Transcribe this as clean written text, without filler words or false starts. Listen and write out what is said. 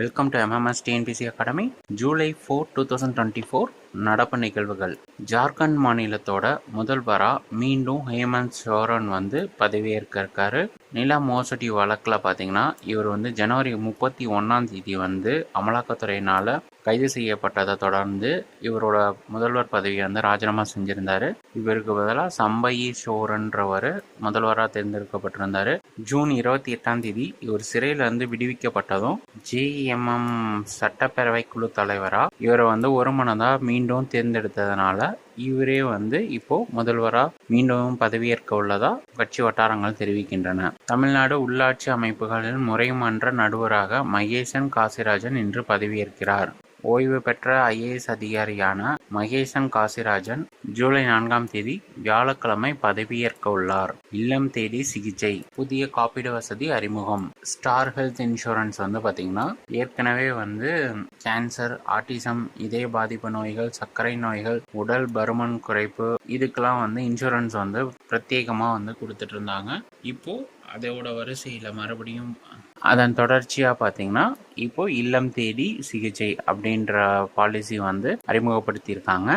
Welcome to MMS TNPC academy. July 4, 2024 நடப்பு நிகழ்வுகள். ஜார்க்கண்ட் மாநிலத்தோட முதல்வரா மீண்டும் ஹேமந்த் சோரன் பதவியேற்க இருக்காரு. நில மோசடி வழக்கில் பார்த்தீங்கன்னா இவர் ஜனவரி 31 அமலாக்கத்துறையினால் கைது செய்யப்பட்டதை தொடர்ந்து இவரோட முதல்வர் பதவியை ராஜினாமா செஞ்சிருந்தாரு. இவருக்கு பதிலாக சம்பயி சோரன்றவர் முதல்வராக தேர்ந்தெடுக்கப்பட்டிருந்தார். ஜூன் 28 இவர் சிறையிலிருந்து விடுவிக்கப்பட்டதும் JMM சட்டப்பேரவை குழு தலைவராக இவரை ஒருமனதாக மீண்டும் தேர்ந்தெடுத்ததுனால இவரே இப்போ முதல்வராக மீண்டும் பதவியேற்க உள்ளதா கட்சி வட்டாரங்கள் தெரிவிக்கின்றன. தமிழ்நாடு உள்ளாட்சி அமைப்புகளில் முறைமன்ற நடுவராக மகேசன் காசிராஜன் இன்று பதவியேற்கிறார். ஓய்வு பெற்ற IAS அதிகாரியான மகேசன் காசிராஜன் ஜூலை 4 வியாழக்கிழமை பதவியேற்க உள்ளார். இல்லம் தேடி சிகிச்சை. புதிய காப்பீடு வசதி அறிமுகம். ஸ்டார் ஹெல்த் இன்சூரன்ஸ் பார்த்தீங்கன்னா ஏற்கனவே கேன்சர், ஆட்டிசம், இதய பாதிப்பு நோய்கள், சர்க்கரை நோய்கள், உடல் பருமன் குறைப்பு இதுக்கெல்லாம் இன்சூரன்ஸ் பிரத்யேகமாக கொடுத்துட்டு இருந்தாங்க. இப்போ அதோட வரிசையில் மறுபடியும் அதன் தொடர்ச்சியாக பார்த்தீங்கன்னா இப்போ இல்லம் தேடி சிகிச்சை அப்படின்ற பாலிசி அறிமுகப்படுத்தியிருக்காங்க.